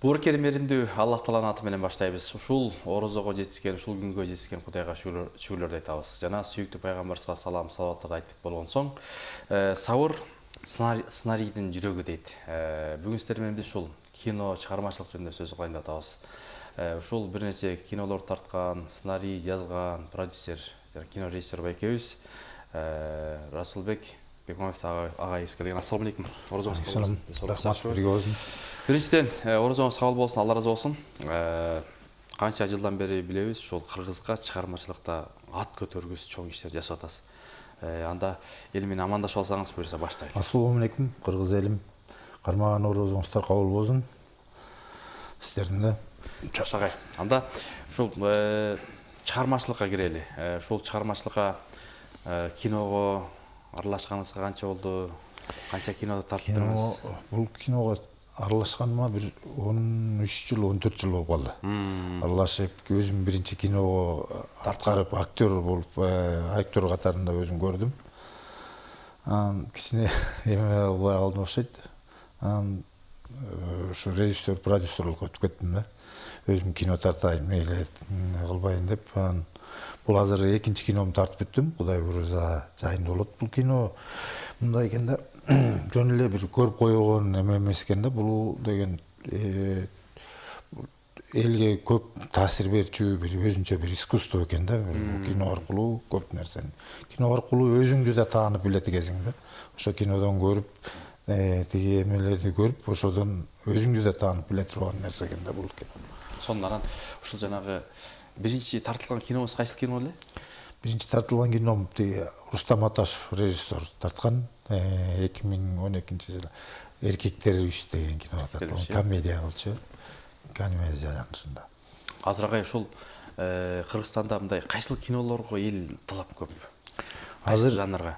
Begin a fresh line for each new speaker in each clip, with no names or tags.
Бур керемеринде Аллах Тааланын аты менен баштайбыз. Ушул орозого жетишкен, ушул күнгө жетишкен Кудайга шүгүрлөрдү айтабыз. Жана сүйүктүү пайгамбарыбызга салам, салаваттарды айтып болгон соң, сабыр сценарийдин жүрөгү дейт. Бүгүн сиздер менен биз ушул кино чыгармачылык жөнүндө сөз кылайын деп атабыз. Ушул бир нече кинолор тарткан, сценарий жазган продюсер, кино режиссер экебиз. Расулбек Бекмамбетов агайыбыз келген. Ассаламу алейкум.
Рахмат, бирге болсун.
Биринчиден, орозоңуз кабыл болсун, Алла ыраазы болсун. Канча жылдан бери билебиз, ушул Кыргызга чыгармачылыкта ат көтөргүс чоң иштер жасап атасыз. Анда эл менен амандашып алсаңыз буюрса баштайлы.
Ассаламу алейкум, Кыргыз элим. Кармаган орозоңуздар кабыл болсун. Сиздердин да.
Жашагай. Анда ушул чыгармачылыкка кирели. Ушул чыгармачылыкка киного аралашканыңызга канча болду? Канча кинода тарттыңыз?
Бул киного аралашканыма бир 13 жыл, 14 жыл болуп калды. Аралашып, өзүм биринчи киного аткарып, актер болуп, актер катарында өзүм көрдүм. Кичине эме албай калдым окшойт. Ушу режиссер, продюсерлукка өтүп кеттим да. Өзүм кино тартайын, мейли кылбайын деп. Бул азыр экинчи киномду тартып бүттүм. Кудай буйрса жайында болот. Бул кино мындай экен да, жөн эле бир көрүп койгон эме эмес экен да. Бул деген элге көп таасир берчү, бир өзүнчө бир искусство экен да. Кино аркылуу көп нерсени. Кино аркылуу өзүңдү да таанып билет экенсиң да. Ошо кинодон көрүп, тиги эмелерди көрүп, ошодон өзүңдү да таанып биле турган нерсе экен да бул кино.
Сондан ушул жанагы биринчи тартылган киноңуз кайсыл кино эле?
Биринчи тартылган кином Рустам Аташев режиссер тарткан 2012-жылы Эркектер үч деген кино тарткан. Комедия болчу. Комедия жанрында.
Азыр агай ушул Кыргызстанда мындай кайсыл кинолорго эл талап көп? Азыр жанрга.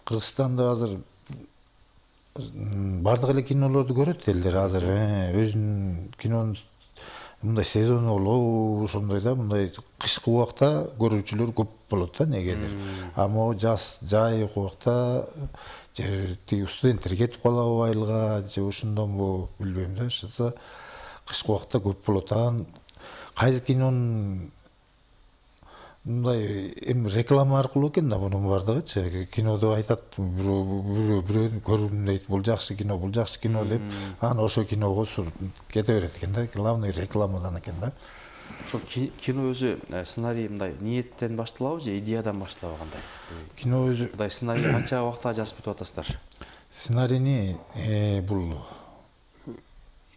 Кыргызстанда азыр бардык эле кинолорду көрөт элдер азыр. Өзүнүн кинонун мындай сезону болобу, ошондой да, мындай кышкы убакта көрүүчүлөр көп болот да, негедир. Могу жай убакта тиги студенттер кетип калабы айылга, же ошондонбу билбейм да, ошо кышкы убакта көп болот. Кайсы кинонун мындай реклама аркылуу экен да мунун бардыгычы. Кинодо айтат, бирөө көрдүм дейт, бул жакшы кино деп, анан ошо киного кете берет экен да. Главный рекламадан экен да.
Ошол кино өзү сценарий мындай ниеттен башталабы же идеядан башталабы кандай?
Кино өзү
мындай сценарий канча убакта жазып бүтүп атасыздар?
Сценарийни бул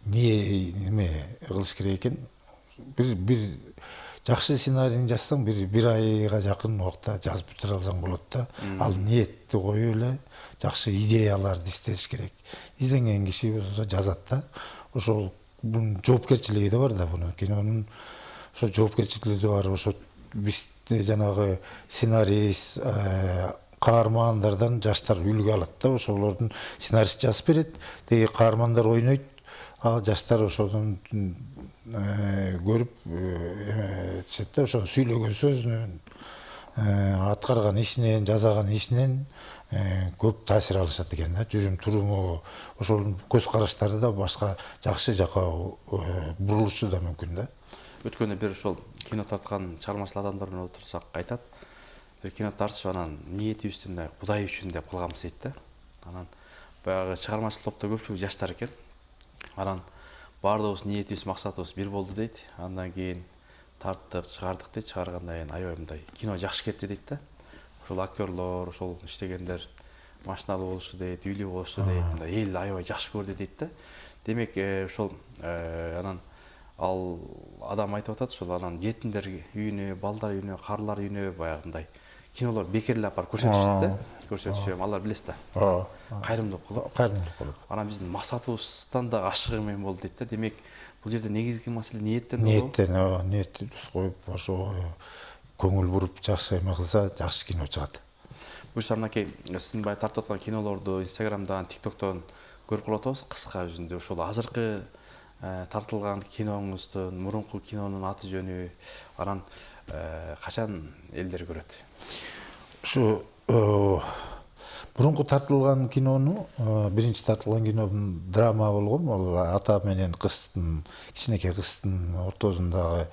неме кылыш керек экен. Бир жакшы сценарийни жазсаң, бир айга жакын убакта жазып бүтүрө алсаң болот да. Ал ниетти коюп эле жакшы идеяларды издеш керек. Изденген киши болсо жазат да. Ошол бунун жоопкерчилиги да бар да, бунун кинонун ошо жоопкерчилиги да бар. Ошо биз жанагы сценарист, каармандардан жаштар үлгү алат да. Ошолордун сценарист жазып берет, теги каармандар ойнойт. Жаштар ошодон көрүп этишет да, ошонун сүйлөгөн сөзүнөн, аткарган ишинен, жасаган ишинен көп таасир алышат экен да. Жүрүм туруму, ошонун көз караштары да башка жакшы жака бурулушу да мүмкүн да.
Өткөндө бир ошол кино тарткан чыгармачыл адамдар менен отурсак айтат. Кино тартышып анан ниетибизди мындай Кудай үчүн деп кылганбыз дейт да. Анан баягы чыгармачыл топто көпчүлүк жаштар экен. Анан баардыгыбыз ниетибиз, максатыбыз бир болду дейт. Андан кийин тарттык, чыгардык дейт. Чыгаргандан кийин аябай мындай кино жакшы кетти дейт да. Ошол актерлор, ошол иштегендер машиналуу болушу дейт, үйлүү болушу дейт. Мындай эл аябай жакшы көрдү дейт да. Демек, ошол анан ал адам айтып атат, ошол анан жетимдер үйүнө, балдар үйүнө, карлар үйүнө баягындай кинолор бекерли апарып көрсөтүшөт да. Көрсөтүшөм, алар билесиз да. Кайрымдуулук кылып.
Кайрымдуулук кылып.
Анан биздин максатыбыздан да ашык эме болду дейт да. Демек, бул жерде негизги маселе ниеттен
болобу? Ниетти туз коюп, ошо көңүл буруп жакшы эме кылса, жакшы кино чыгат.
Буюрса мынакей сиздин баягы тартып аткан кинолорду Инстаграмдан, ТикТоктон көрүп калып атабыз кыска жүзүндө. Ошол азыркы тартылган киноңуздун, мурунку кинонун аты жөнү, анан качан элдер көрөт?
Ушу Мурунку тартылган кинону, биринчи тартылган кино драма болгон. Ал ата менен кыздын, кичинекей кыздын ортосундагы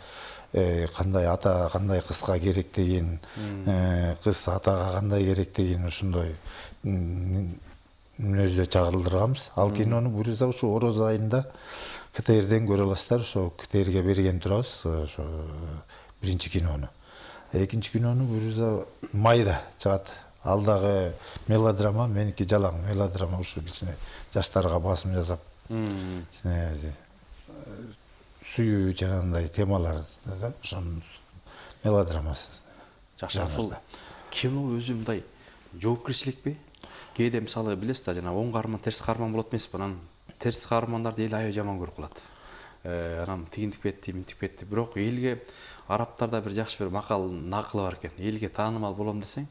кандай ата кандай кызга керек деген, кыз атага кандай керек деген ушундай мүнөздө чагылдырганбыз. Ал кинону буюрса ушу ороз айында КТРден көрө аласыздар. Ошо КТРге берген турабыз ошо биринчи кинону. Экинчи кинону буюрса майда чыгат. Ал дагы мелодрама, меники жалаң мелодрама, ушу кичине жаштарга басым жасап, кичине сүйүү жанагындай темалар да, ошонун мелодрамасы.
Жакшы, ушул кино өзү мындай жоопкерчиликпи? Кээде мисалы билесиз да, жана оң каарман, терс каарман болот эмеспи? Анан терс каармандарды эл аябай жаман көрүп калат. Анан тигинтип кетти, минтип кетти. Бирок элге арабтарда бир жакшы бир макал накылы бар экен. Элге таанымал болом десең,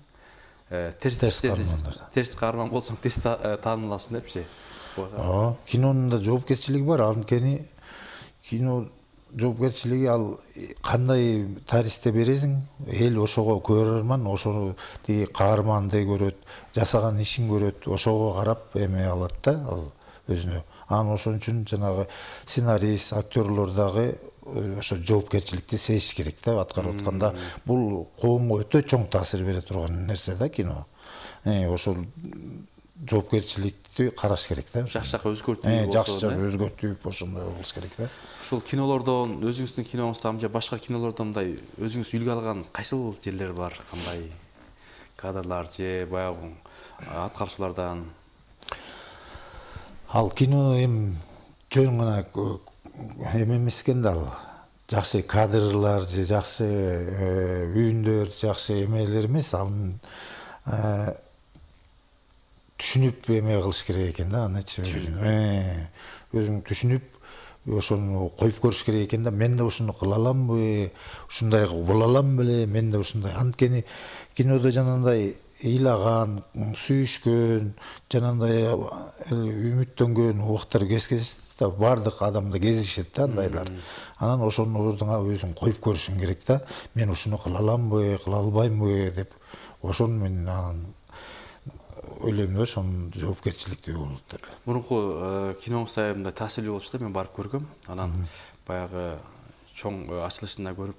терс каарман болсоң тез тааныласың депчи.
Кинонун да жоопкерчилиги бар. Анткени кино жоопкерчилиги ал кандай таристе бересиң, эл ошого көрөрман, ошону тиги каармандай көрөт, жасаган ишин көрөт, ошого карап эме алат да, ал өзүнө. Анан ошон үчүн жанагы сценарист, актерлор дагы ошо жоопкерчиликти сезиш керек да, аткарып атканда. Бул коомго өтө чоң таасир бере турган нерсе да кино. Ошол жоопкерчиликти караш керек да.
Жакшы жака өзгөртүү болсо.
Жакшы өзгөртүп ошондой кылыш керек да.
Ушул кинолордон, өзүңүздүн киноңуздан же башка кинолордон мындай өзүңүз үлгү алган кайсыл жерлер бар? Кандай кадрлар же баягы аткарчылардан?
Ал кино эми жөн гана эме эмес экен да, ал жакшы кадрлар же жакшы үйүндөр, жакшы эмелер эмес, аны түшүнүп эме кылыш керек экен да, анычы өзүң түшүнүп ошону коюп көрүш керек экен да. Мен да ушуну кыла аламбы, ушундай боло алам беле, мен да ушундай. Анткени кинодо жанагындай ыйлаган, сүйүшкөн, жанагындай үмүттөнгөн убактар кездешет да, бардык адамда кездешет да андайлар. Анан ошонун ордуна өзүң коюп көрүшүң керек да. Мен ушуну кыла аламбы, кыла албаймбы деп. Ошону мен ойлойм да, ошонун жоопкерчиликтүү болот деп.
Мурунку киноңузда мындай таасирлүү болчу да, мен барып көргөм. Анан баягы чоң ачылышында көрүп,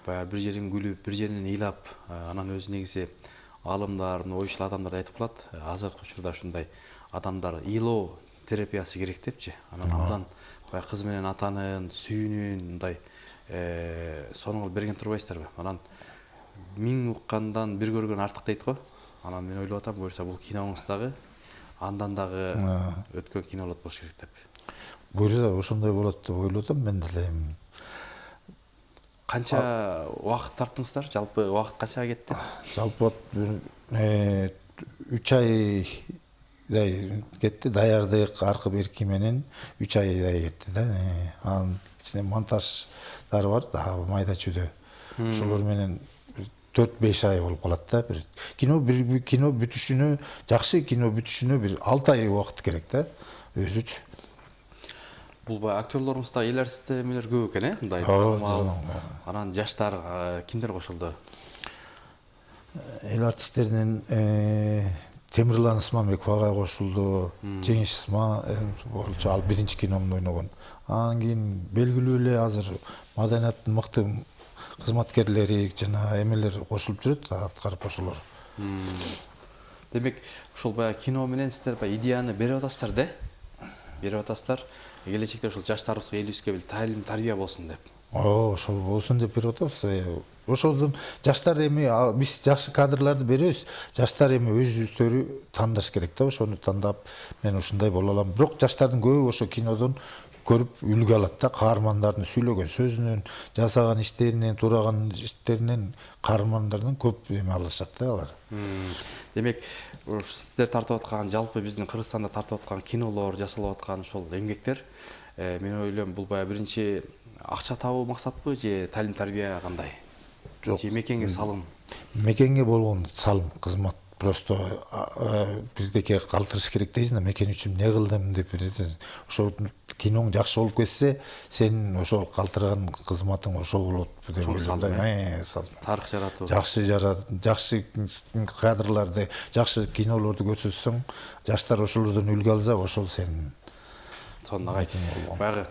баягы бир жерин күлүп, бир жерин ыйлап, анан өзү негизи аалымдар, ойчул адамдар айтып калат. Азыркы учурда ушундай адамдар ыйлоо терапиясы керек депчи. Анан абдан баягы кыз менен атанын сүйүүнүн мындай сонун берген турбайсыздарбы? Анан миң уккандан бир көргөн артык дейт го. Анан мен ойлоп атам, буюрса бул киноңуздагы андан дагы өткөн кинолот болуш керек деп.
Буюрса ошондой болот деп ойлоп атам мен деле.
Канча убакыт тарттыңыздар? Жалпы убакыт канчага кетти?
Жалпы 3 айдай кетти. Даярдык аркы берки менен 3 айдай кетти да. Анан ичине монтаждары бар да, майда чүйдө. Ошолор менен 4-5 ай болуп калат да. Бир кино бүтүшүнө, жакшы кино бүтүшүнө бир 6 ай убакыт керек да, өзүчү.
Бул актерлорубузда эл артисттер эмелер көп экен, мындай. Анан жаштар кимдер кошулду?
Эл артисттеринен Темирлан Исмамбеков агай кошулду, Жеңиш болчу, ал биринчи киномдо ойногон. Анан кийин белгилүү эле азыр маданияттын мыкты кызматкерлери жана эмелер кошулуп жүрөт, аткарып ошолор.
Демек, ушул баягы кино менен сиздер баягы идеяны берип атасыздар да? Берип атасыздар. Келечекте ушул жаштарыбызга, элибизге бир таалим, тарбия болсун деп.
Ошол болсун деп берип атабыз. Ошодон жаштар эми биз жакшы кадрларды беребиз. Жаштар эми өздөрү тандаш керек да, ошону тандап мен ушундай боло алам. Бирок жаштардын көбү ошо кинодон көрүп үлгү алат да, каармандардын сүйлөгөн сөзүнөн, жасаган иштеринен, тураган иштеринен каармандардан көп эме алышат да алар.
Демек, сиздер тартып аткан, жалпы биздин Кыргызстанда тартып аткан кинолор, жасалып аткан ошол эмгектер, мен ойлойм бул баягы биринчи акча табуу максатпы же талим тарбия кандай?
Жок.
Же мекенге салым?
Мекенге болгон салым, кызмат. Просто бирдеке калтырыш керек дейсиң да, мекен үчүн эмне кылдым деп ошо киноң жакшы болуп кетсе, сенин ошол калтырган кызматың ошо болот деп ойлойм да.
тарых жаратуу.
Жакшы кадрларды, жакшы кинолорду көрсөтсөң, жаштар ошолордон үлгү алса, ошол сенин
Сонун агай. Баягы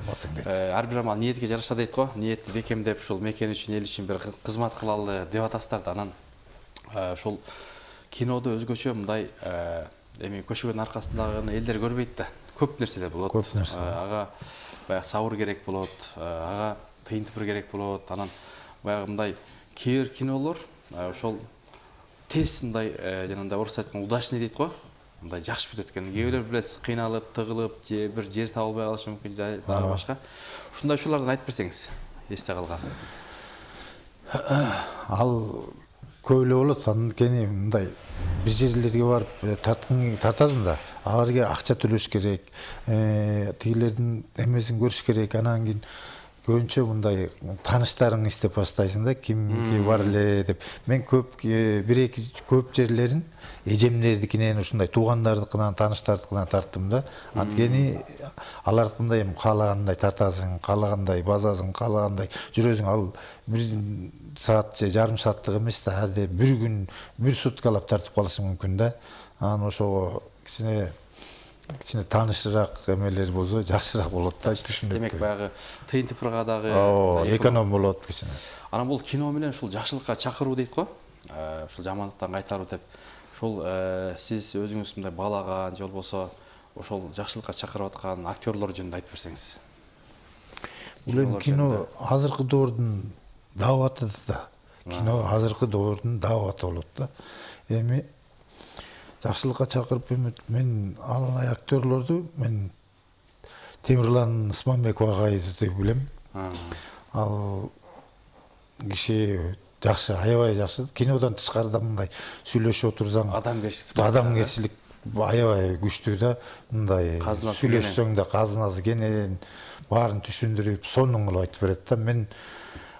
ар бир амал ниетке жараша дейт го. Ниетти бекемдеп, ушул мекен үчүн, эл үчүн бир кызмат кылалы деп атасыздар да. Анан ушул киноду өзгөчө мындай эми көчөгөнүн аркасындагы элдер көрбөйт да. Көп нерселер болот.
Көп нерсе.
Ага баягы сабыр керек болот, ага тыйын тыпыр керек болот. Анан баягы мындай кээ бир кинолор ошол тез мындай жанагындай орусча айтканда удачный дейт го. Мындай жакшы бүтөт экен. Кээ бирлер билесиз, кыйналып, тыгылып, же бир жер таба албай калышы мүмкүн, дагы башка. Ушундай учурлардан айтып берсеңиз, эсте калган.
Ал көп эле болот. Анткени мындай бир жерлерге барып тартасың да, аларга акча төлөш керек, тигилердин эмесин көрүш керек. Анан кийин көбүнчө мындай тааныштарың издеп баштайсың да, кимги бар эле деп. Мен бир эки көп жерлерин эжемдердикинен, ушундай туугандардыкынан, тааныштардыкынан тарттым да. Анткени алардыкындай эми каалагандай тартасың, каалагандай базасың, каалагандай жүрөсүң. Ал бир саат же жарым сааттык эмес да, арды бир күн, бир суткалап тартып калышы мүмкүн да. Анан ошого кичине таанышыраак эмелер болсо жакшыраак болот да, түшүнүп.
Демек баягы тыйын тыпырга дагы
эконом болот кичине.
Анан бул кино менен ушул жакшылыкка чакыруу дейт го. Ушул жамандыктан кайтаруу деп. Ушул сиз өзүңүз мындай баалаган же болбосо ошол жакшылыкка чакырып аткан актерлор жөнүндө айтып берсеңиз.
Бул эми кино азыркы доордун дааваты да. Кино азыркы доордун дааваты болот да. Эми жакшылыкка чакырып мен ал актерлорду мен Темирлан Ысманбеков агайды деп билем. Ал киши жакшы, аябай жакшы. Кинодан тышкарыда мындай сүйлөшүп отурсаң, адамгерчилик аябай күчтүү да. Мындай сүйлөшсөң да казынасы кенен, баарын түшүндүрүп, сонун кылып айтып берет да. Мен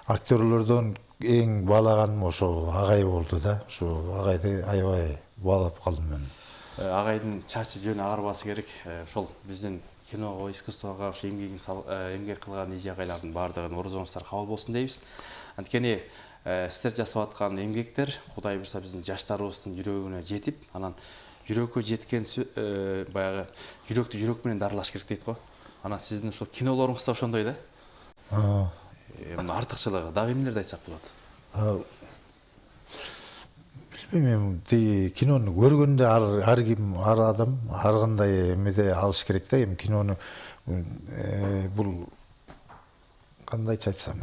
актерлордон эң баалаганым ошол агай болду да. Ошо агайды аябай баалап калдым мен.
Агайдын чачы жөнү агарбасы керек. Ошол биздин киного, искусствого ошо эмгек кылган эже агайлардын баардыгын орозоңуздар кабыл болсун дейбиз. Анткени сиздер жасап аткан эмгектер Кудай буйрса биздин жаштарыбыздын жүрөгүнө жетип, анан жүрөккө жеткен баягы жүрөктү жүрөк менен дарылаш керек дейт го. Анан сиздин ошол кинолоруңуз да ошондой да. Мына артыкчылыгы дагы эмнелерди айтсак болот?
Билбейм, тиги кинону көргөндө ар ким, ар адам ар кандай эмеде алыш керек да. Эми кинону бул кандайча айтсам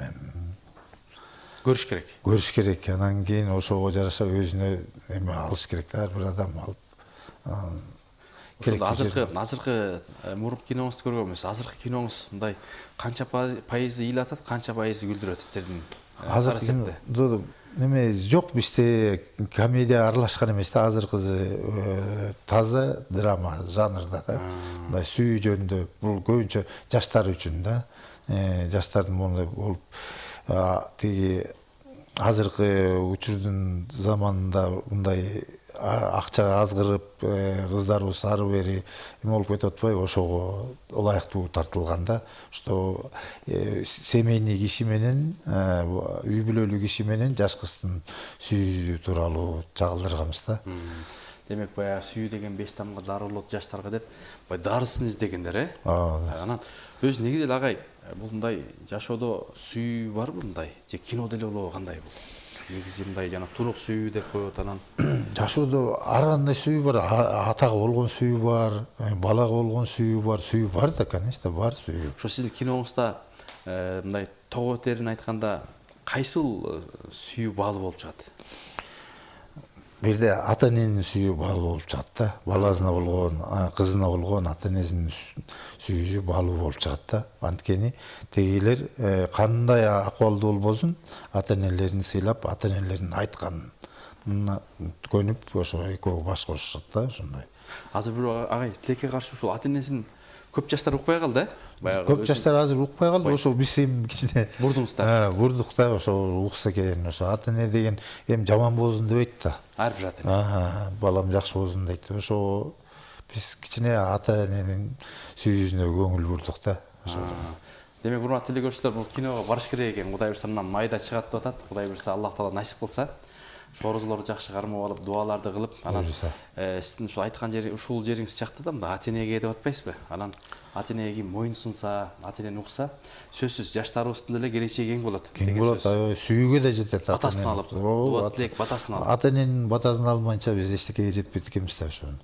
көрүш керек.
Көрүш керек. Анан кийин ошого жараша өзүнө эме алыш керек да, ар бир адам алып.
Азыркы мурунку киноңузду көргөнбүз. Азыркы киноңуз мындай канча пайызы ил атат, канча пайызы күлдүрөт сиздердин?
Азыркы кино неме жок, бизде комедия аралашкан эмес да. Азыркысы таза драма жанрда да. Мындай сүйүү жөнүндө, бул көбүнчө жаштар үчүн да. Жаштардын мондай болуп тиги азыркы учурдун заманында мындай акчага азгырып, кыздарыбыз ары бери эме болуп кетип атпайбы, ошого ылайыктуу тартылган да. Что семейный киши менен, үй бүлөлүү киши менен жаш кыздын сүйүү тууралуу чагылдырганбыз да.
Демек баягы сүйүү деген 5 тамга дары болот жаштарга деп, бай дарысын издегендер, Анан өзү негизи эле агай, бул мындай жашоодо сүйүү барбы мындай? Же кино деле болобу, кандай бул? Негизи мындай жана турук сүйүү деп коет анан.
Жашоодо ар кандай сүйүү бар. Атага болгон сүйүү бар, балага болгон сүйүү бар. Сүйүү бар да, конечно, бар сүйүү.
Ошо сиздин киноңузда мындай тоо терин айтканда кайсыл сүйүү баалуу болуп чыгат?
Бирде ата эненин сүйүү баалуу болуп чыгат да. Баласына болгон, кызына болгон ата энесинин сүйүүсү баалуу болуп чыгат да. Анткени тегилер кандай акыбалда болбосун, ата энелерин сыйлап, ата энелерин айтканына көнүп, ошо экөө баш кошушат да, ошондой.
Азыр бирок агай тилекке каршы ушул ата энесин көп жаштар укпай калды,
Көп жаштар азыр укпай калды. Ошо биз эми кичине
бурдуңуздар.
Бурдук да, ошо укса экен. Ошо ата эне деген эми жаман болсун дебейт да.
Ар бир ата эне.
Балам жакшы болсун дейт. Ошо биз кичине ата эненин сүйүүсүнө көңүл бурдук да.
Демек, урматтуу телекөрүүчүлөр, бул киного барыш керек экен. Кудай буюрса мына майда чыгат деп атат. Кудай буюрса, Аллах Таала насип кылса, шорузлорду жакшы кармап алып, дуаларды кылып, анан сиздин ушул айткан жери, ушул жериңиз жакта да мында ата энеге деп атпайсызбы? Анан ата энеге моюн сунса, ата энени укса, сөзсүз жаштарыбыздын деле келечеги кең болот.
Кең болот, сүйүүгө да жетет.
Батасын алып, дуа тилек батасын алып.
Ата эненин батасын алмайынча биз эчтекеге жетпейт экенбиз да ошону.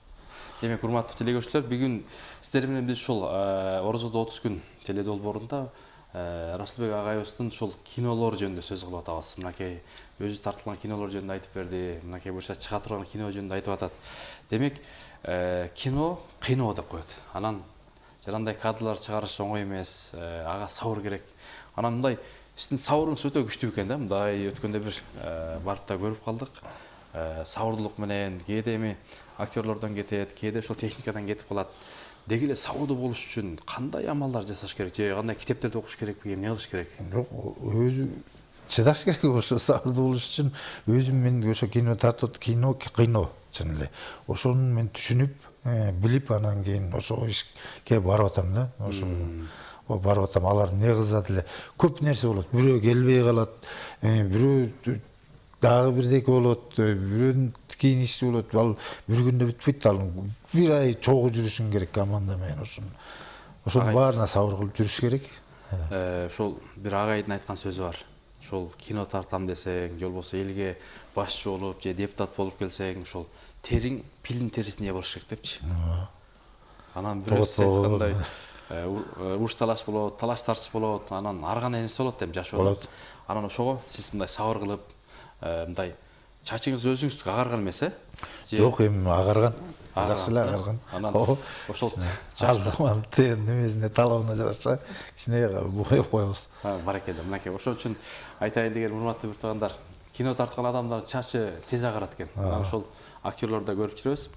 Демек, урматтуу телекөрүүчүлөр, бүгүн сиздер менен биз ушул Орозодо 30 күн теледолбоорунда Расулбек агайыбыздын ушул кинолор жөнүндө сөз кылып атабыз. Мынакей өзү тартылган кинолор жөнүндө айтып берди. Мынакей буюрса чыга турган кино жөнүндө айтып атат. Демек, кино кыйноо деп коет. Анан жарандай кадрлар чыгарыш оңой эмес, ага сабыр керек. Анан мындай сиздин сабырыңыз өтө күчтүү экен да. Мындай өткөндө бир барып да көрүп калдык. Сабырдуулук менен кээде эми актерлордон кетет, кээде ошол техникадан кетип калат. Деги эле сабырдуу болуш үчүн кандай амалдар жасаш керек, же кандай китептерди окуш керекпи, эмне кылыш керек?
Жок, өзү чыдаш керек ошо сабырдуу болуш үчүн. Өзүм мен ошо кино тартып, кино кыйноо чын эле. Ошону мен түшүнүп, билип, анан кийин ошо ишке барып атам да. Ошо барып атам, алар эмне кылышат эле. Көп нерсе болот. Бирөө келбей калат, бирөө дагы бирдеке болот, бирөөнүн кийин иши болот. Ал бир күндө бүтпөйт, ал бир ай чогуу жүрүшүң керек команда менен ошону. Ошонун баарына сабыр кылып жүрүш керек.
Ошол бир агайдын айткан сөзү бар. Ошол кино тартам десең, же болбосо элге башчы болуп, же депутат болуп келсең, ошол териң пилдин терисине болуш керек депчи. Анан бирөөсү айткандай уруш талаш болот, талаш тартыш болот, анан ар кандай нерсе болот дейм, жаш болот. Анан ошого сиз мындай сабыр кылып, мындай чачыңыз өзүңүздүкү агарган эмес,
Жок, эми агарган. Жакшы эле агарган.
Анан ошол
жаздамам немесине талабына жараша кичине бугайып коебуз.
Баракелде. Мынакей ошон үчүн айтайын деген урматтуу бир туугандар, кино тарткан адамдардын чачы тез агарат экен. Анан ошол актерлордо көрүп жүрөбүз.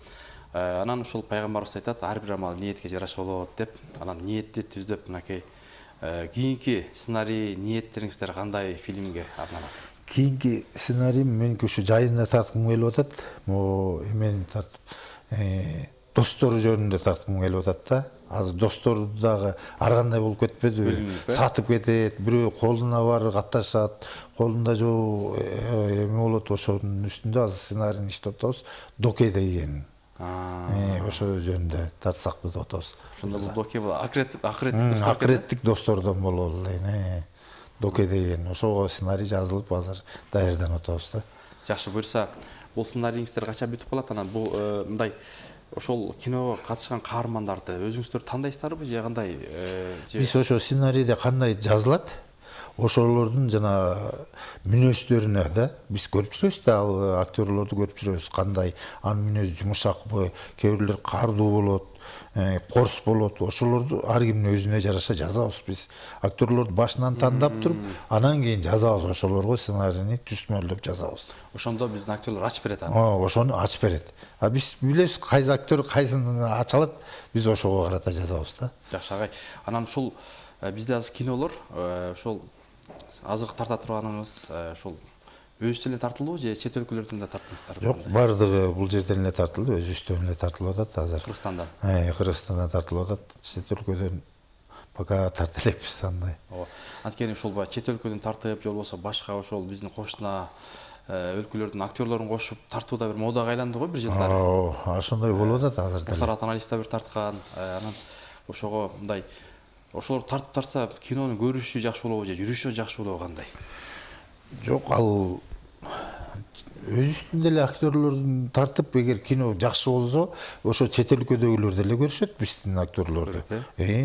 Анан ушул пайгамбарыбыз айтат, ар бир амал ниетке жараша болот деп. Анан ниетти түздөп, мынакей кийинки сценарий, ниеттериңиздер кандай фильмге арналат?
Кийинки сценарийим меники ушу жайында тарткым келип атат. Могу эмени тартып, достор жөнүндө тарткым келип атат да. Азыр достор дагы ар кандай болуп кетпедиби? Сатып кетет, бирөө колуна бар катташат, колунда жок эме болот. Ошонун үстүндө азыр сценарийни иштеп атабыз. Доке деген. Ошо жөнүндө тартсакпы деп атабыз.
Ошондо бул доке
акыреттик достордон болот эле. Доке деген ошого сценарий жазылып азыр даярданып атабыз да.
Жакшы, буюрса бул сценарииңиздер качан бүтүп калат? Анан бул мындай ошол киного катышкан каармандарды өзүңүздөр тандайсыздарбы же кандай?
Биз ошо сценарийде кандай жазылат, ошолордун жана мүнөздөрүнө да биз көрүп жүрөбүз да, ал актерлорду көрүп жүрөбүз. Кандай анын мүнөзү жумшакпы, кээ бирлер кардуу болот, корс болот. Ошолорду ар кимдин өзүнө жараша жазабыз биз. Актерлорду башынан тандап туруп, анан кийин жазабыз, ошолорго сценарийни түшмөлдөп жазабыз.
Ошондо биздин актерлор ачып берет аны.
Ошону ачып берет. Биз билебиз кайсы актер кайсын ача алат, биз ошого карата жазабыз да.
Жакшы агай. Анан ушул бизде азыр кинолор ошол азыркы тарта турганыңыз ошол өз тилинде тартылдыбы же чет өлкөлөрдөн да тартыңыздар?
Жок, бардыгы бул жерден эле тартылды, өзүбүздөн эле тартылып атат азыр.
Кыргызстандан.
Кыргызстандан тартылып атат. Чет өлкөдөн пока тарта элекпиз андай.
Анткени ушул чет өлкөдөн тартып, же болбосо башка ошол биздин кошуна өлкөлөрдүн актерлорун кошуп тартуу да бир модага айланды го бир жылдары.
Ошондой болуп атат азыр деле.
Мухтар Атаналиев да бир тарткан. Анан ошого мындай ошолор тартып тарса кинонун көрүшү жакшы болобу же жүрүшү жакшы болобу, кандай?
Жок, ал өз үстүндө эле актерлордун тартып, эгер кино жакшы болсо, ошо чет өлкөдөгүлөр деле көрүшөт биздин актерлорду.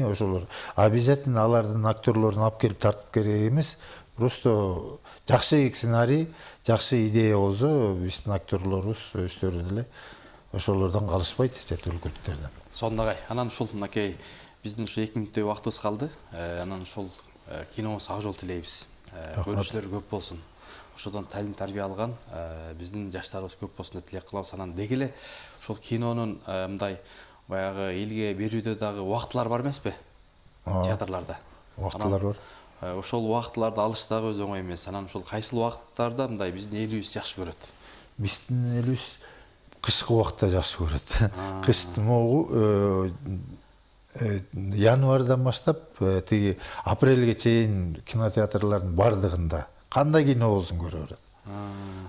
Ошолор обязательно алардын актерлорун алып келип тартып керек эмес. Просто жакшы сценарий, жакшы идея болсо, биздин актерлорубуз өздөрү деле ошолордон калышпайт, чет өлкөлүктөрдөн.
Сонун агай. Анан ушул мынакей биздин ушу 2 мүнөттөй убактыбыз калды. Анан ушул киноңуз ак жол тилейбиз. Көрүүчүлөр көп болсун. Ошодон талим тарбия алган биздин жаштарыбыз көп болсун деп тилек кылабыз. Анан деги эле ошол кинонун мындай баягы элге берүүдө дагы убактылар бар эмеспи? Театрларда.
Убактылар бар.
Ошол убактыларды алыш дагы өз оңой эмес. Анан ошол кайсыл убактарда мындай биздин элибиз жакшы көрөт?
Биздин элибиз кышкы убакта жакшы көрөт. Кышты могу январдан баштап тиги апрелге чейин кинотеатрлардын бардыгында кандай кино болсун көрө берет.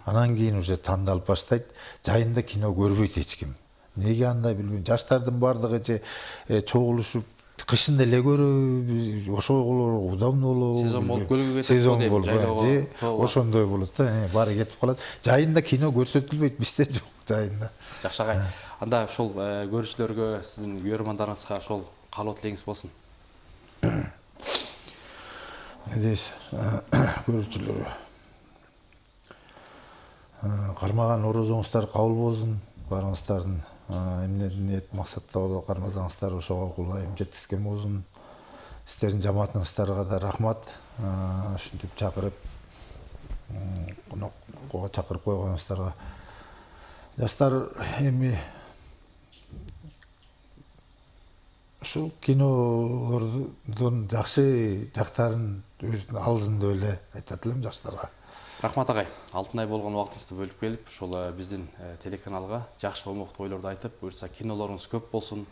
Анан кийин уже тандалып баштайт. Жайында кино көрбөйт эч ким. Неге андай билбейм. Жаштардын бардыгы же чогулушуп кышында эле көрөбүз, ошол удобно болобу.
Сезон болуп көлгө кетет.
Сезон болуп же ошондой болот да. Баары кетип калат. Жайында кино көрсөтүлбөйт, бизде жок жайында.
Жакшы агай. Анда ошол көрүүчүлөргө, сиздин көрөрмандарыңызга ошол каалоо тилегиңиз болсун.
Ne deysiz? Görücüleri. Кармаган орозоңуздар кабыл болсун. Барыңыздардын эмне ниет максатта кармасаңыздар ошого кулайым жеткизген болсун. Сиздердин жамаатыңыздарга да рахмат. Ушинтип чакырып, конокко чакырып койгонуңуздарга. Жаштар эми ушул кинолордун жакшы жактарын өзүнүн алсын деп эле айтат элем жаштарга.
Рахмат агай, алтын ай болгон убактыңызды бөлүп келип, ушул биздин телеканалга жакшы момуктуу ойлорду айтып, буюрса кинолоруңуз көп болсун,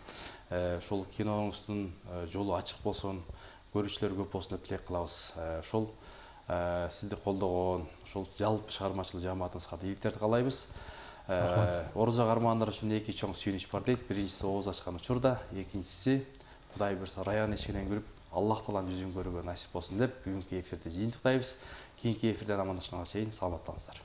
ушул киноңуздун жолу ачык болсун, көрүүчүлөр көп болсун деп тилек кылабыз. Ошол сизди колдогон, ошол жалпы чыгармачылык жамаатыңызга ийгиликтерди каалайбыз. Орозо кармагандар үчүн эки чоң сүйүнүч бар дейт. Биринчиси ооз ачкан учурда, экинчиси Кудай буйрса район эшигинен кирип, Аллах Тааланын жүзүн көрүүгө насип болсун деп бүгүнкү эфирди жыйынтыктайбыз. Кийинки эфирден амандашканга чейин саламаттаңыздар.